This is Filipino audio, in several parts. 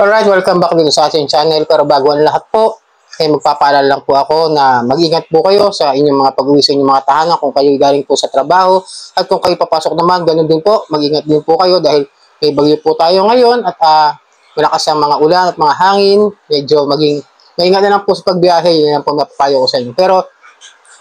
Alright, welcome back dito sa ating channel. Pero bago ang lahat po, ay magpapaalala lang po ako na mag-ingat po kayo sa inyong mga pag-uwi sa inyong mga tahanan kung kayo galing po sa trabaho. At kung kayo papasok naman, ganun din po, mag-ingat din po kayo dahil may bagyo po tayo ngayon at malakas ang mga ulan at mga hangin. Medyo maingat na lang po sa pagbiyahe, yun lang po napapayo ko sa inyo. Pero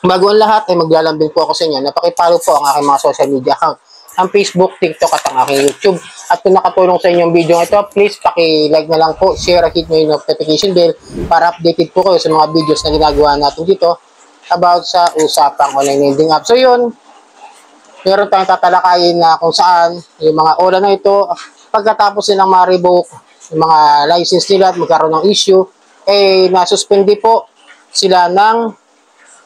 bago ang lahat ay maglalambing po ako sa inyo. Napakipalo po ang aking mga social media account. Ang Facebook, TikTok at ang aking YouTube. At kung nakatulong sa inyong video ito, please paki-like na lang po, share at hit nyo yung notification bell para updated po kayo sa mga videos na ginagawa natin dito about sa usapang online lending app. So yun, meron tayong tatalakayin na kung saan yung mga ola na ito, pagkatapos nilang ma-revoke yung mga license nila at magkaroon ng issue, nasuspindi po sila ng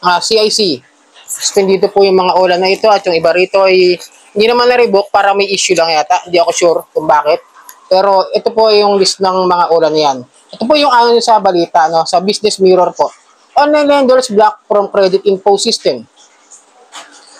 CIC. Suspendido po yung mga ola na ito at yung iba rito ay hindi naman na-revoke para may issue lang yata. Hindi ako sure kung bakit. Pero ito po yung list ng mga ola na yan. Ito po yung ayon sa balita, no, sa Business Mirror po. Online lenders blocked from credit info system.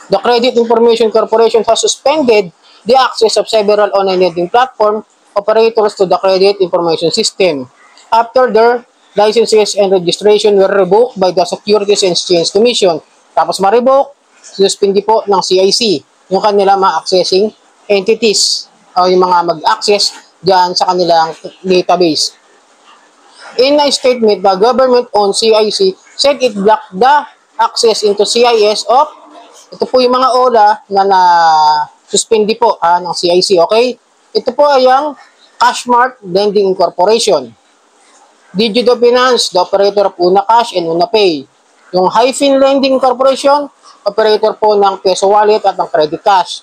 The Credit Information Corporation has suspended the access of several online lending platform operators to the credit information system after their licenses and registration were revoked by the Securities and Exchange Commission. Tapos ma-revoke, suspindi po ng CIC yung kanila ma-accessing entities o yung mga mag-access dyan sa kanilang database. In a statement, the government-owned CIC said it blocked the access into CIS of, ito po yung mga OLA na suspindi po ng CIC, okay? Ito po ay ang Cashmart Lending Corporation. Digito Finance, the operator of Una Cash and Una Pay. Yung Hyphen Lending Corporation, operator po ng Peso Wallet at ng Credit Cash.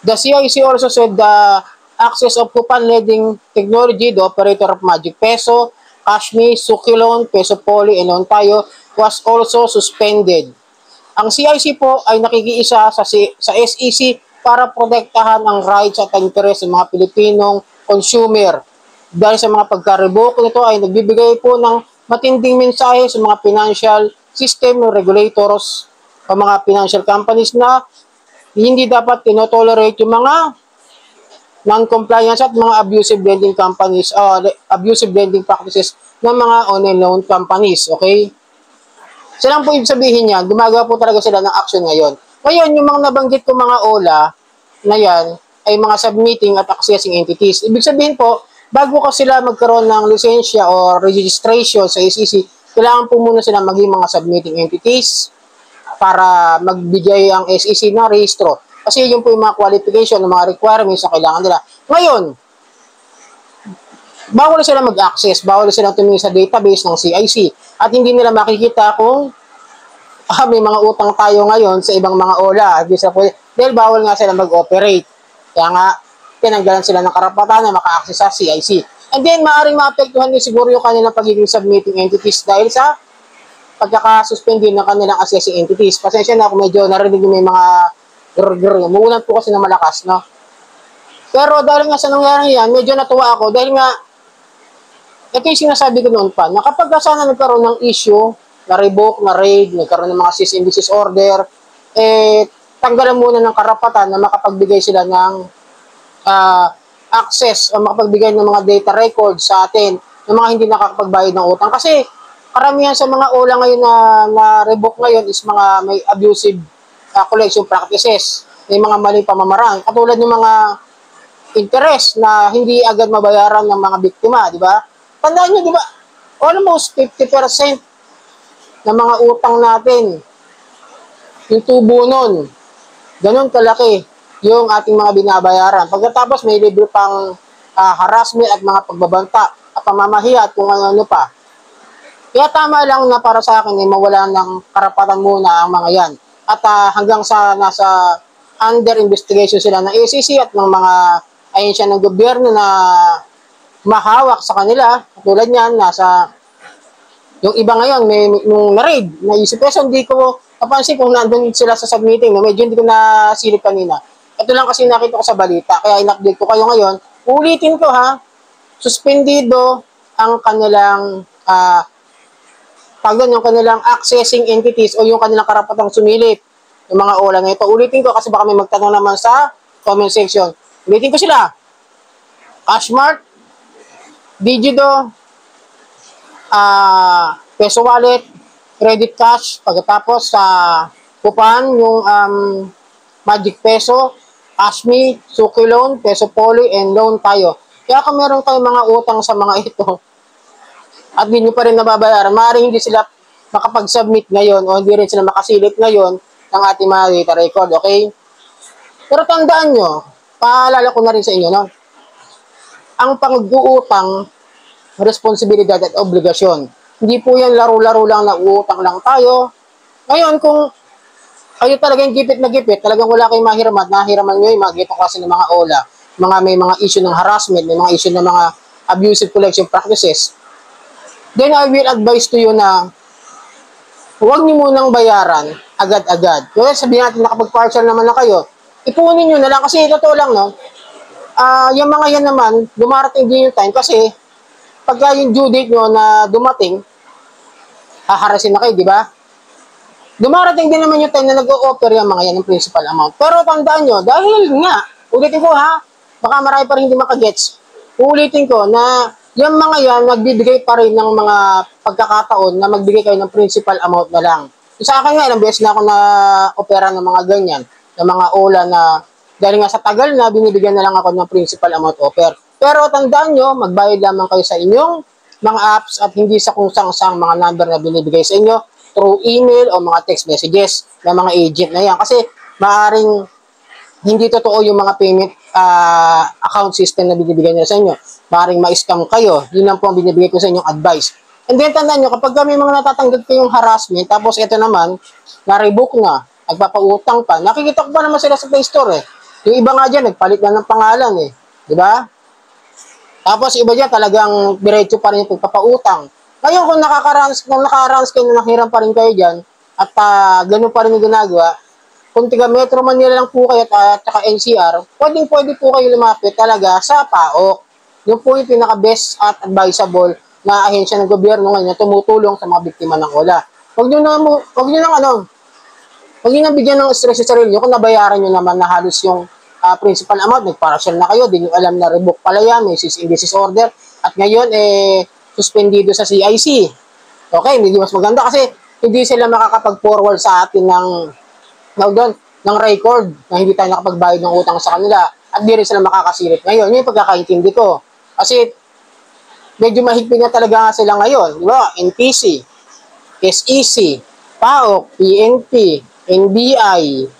The CIC also said the access of coupon lending technology, the operator of Magic Peso, Cashme, Sukilon, Peso Poly, and Ontario was also suspended. Ang CIC po ay nakikiisa sa SEC para protektahan ang rights at interest ng mga Pilipinong consumer. Dahil sa mga pagka-revoke nito ay nagbibigay po ng matinding mensahe sa mga financial system ng regulators o mga financial companies na hindi dapat tinotolerate yung mga non-compliance at mga abusive lending companies abusive lending practices ng mga online loan companies, okay? Silang po ibig sabihin niya, gumagawa po talaga sila ng action ngayon. Ngayon, yung mga nabanggit ko mga OLA na yan ay mga submitting at accessing entities. Ibig sabihin po, bago ka sila magkaroon ng lisensya o registration sa SEC, kailangan po muna sila maging mga submitting entities para magbigay ang SEC ng rehistro. Kasi yun po yung mga qualification, ng mga requirements na kailangan nila. Ngayon, bawal sila mag-access, bawal sila tumingin sa database ng CIC at hindi nila makikita kung may mga utang tayo ngayon sa ibang mga OLA. Dahil bawal nga sila mag-operate. Kaya nga, tinanggalan sila ng karapatan na maka-access sa CIC. And then, maaaring maapektuhan din siguro yung kanilang pagiging submitting entities dahil sa pagkakasuspendin ng kanilang accessing entities. Pasensya na kung medyo narinig may mga grrr. Umuulan po kasi na malakas, no? Pero dahil nga sa nangyari yan, medyo natuwa ako dahil nga, ito yung sinasabi ko noon pa, na kapag sana nagkaroon ng issue, na-revoke, na-raid, nagkaroon ng mga cease and desist order, tanggalan muna ng karapatan na makapagbigay sila ng access o makapagbigay ng mga data records sa atin ng mga hindi nakakapagbayad ng utang. Kasi karamihan sa mga OLA ngayon na revoke ngayon is mga may abusive collection practices, may mga maling pamamaraan, katulad ng mga interest na hindi agad mabayaran ng mga biktima, di ba? Tandaan nyo, di ba? Almost 50% ng mga utang natin, yung tubo nun, ganun kalaki yung ating mga binabayaran. Pagkatapos may libre pang harassment at mga pagbabanta at pamamahiya at kung ano pa. Kaya tama lang na para sa akin mawala ng karapatan muna ang mga yan. At hanggang sa nasa under investigation sila ng SEC at ng mga ahensya ng gobyerno na mahawak sa kanila. Tulad niyan, yung iba ngayon, nung na-raid, naisip ko, hindi ko napansin kung nandun sila sa submitting. Medyo hindi ko nasilip kanina. Ito lang kasi nakita ko sa balita, kaya in-update ko kayo ngayon. Ulitin ko suspendido ang kanilang yung kanilang accessing entities o yung kanilang karapatang sumilip yung mga OLA na ito. Ulitin ko kasi baka may magtanong naman sa comment section. Ulitin ko sila. Cashmart, Digido, Peso Wallet, Credit Cash, pagkatapos sa Kupan, yung Magic Peso, Ashme, Suki Loan, Peso Poly, and Loan tayo. Kaya kung meron kayong mga utang sa mga ito, at hindi nyo pa rin nababayaran, maaaring hindi sila makapag-submit ngayon o hindi rin sila makasilip ngayon ng ating mga data record, okay? Pero tandaan nyo, paalala ko na rin sa inyo, no? Ang pag-uutang, responsibilidad at obligasyon. Hindi po yan laro-laro lang na uutang lang tayo. Ngayon, kung kayo talagang gipit na gipit, talagang wala kayong mahiraman, nahiraman nyo yung mga gitong klase ng mga OLA, may mga issue ng harassment, may mga issue ng mga abusive collection practices, then I will advise to you na huwag niyo munang bayaran agad-agad. Kaya sabihin natin nakapag-partial naman na kayo, ipunin niyo na lang kasi totoo lang, no? Yung mga yan naman, dumarating din yung time kasi pagka yung due date nyo na dumating, haharasin na kayo, di ba? Dumarating din naman yung time na nag-o-offer yung mga yan ng principal amount. Pero tandaan nyo, dahil nga, ulitin ko ha, baka marami pa rin hindi makagets, ulitin ko na yung mga yan, nagbibigay pa rin ng mga pagkakataon na magbigay kayo ng principal amount na lang. Sa akin nga, ilang beses na ako na-opera ng mga ganyan, ng mga OLA na dahil nga sa tagal na, binibigyan na lang ako ng principal amount offer. Pero tandaan nyo, magbayad lamang kayo sa inyong mga apps at hindi sa kung sang mga number na binibigay sa inyo through email o mga text messages ng mga agent na yan. Kasi maaaring hindi totoo yung mga payment account system na binibigay nila sa inyo. Maaaring ma-scam kayo. Yun lang po ang binibigay ko sa inyong advice. And then tandaan nyo, kapag may mga natatanggap kayong harassment, tapos ito naman, na-revoke na, nagpapautang pa, nakikita ko pa naman sila sa Play Store eh. Yung iba nga dyan, nagpalit na ng pangalan eh. Di ba? Tapos iba dyan, talagang diretso pa rin yung pagpapautang. Ngayon, kung nakakaranas kayo na nahiram pa rin kayo dyan, at ganun pa rin yung ginagawa, kung tiga Metro Manila lang po kayo at saka NCR, pwede po kayo lumapit talaga sa PAOK. Yun po yung pinaka-best at advisable na ahensya ng gobyerno ngayon na tumutulong sa mga biktima ng OLA. Huwag nyo nang bigyan ng stress sa sarili nyo kung nabayaran nyo naman na halos yung principal amount, nagparasyon na kayo, di nyo alam na revoke pala yan, may cease and desist order, at ngayon, suspendido sa CIC. Okay, hindi mas maganda kasi hindi sila makakapag-forward sa atin ng record na hindi tayo nakapagbayad ng utang sa kanila at di rin sila makakasilip ngayon. Yun yung pagkakaintindi ko. Kasi medyo mahigpit na talaga sila ngayon. Di ba? NPC, SEC, PAOK, PNP, NBI,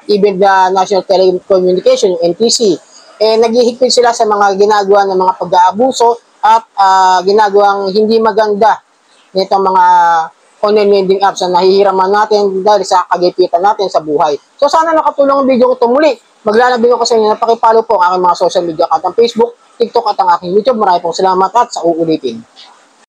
even the National Telecommunication, yung NTC, naghihigpit sila sa mga ginagawa ng mga pag-aabuso at ginagawang hindi maganda nitong mga online lending apps na nahihiraman natin dahil sa kagipitan natin sa buhay. So sana nakatulong ang video ko ito muli. Maglalabing ako sa inyo na pakipalo po ang aking mga social media account ang Facebook, TikTok at ang aking YouTube. Maraming pong salamat at sa uulitin.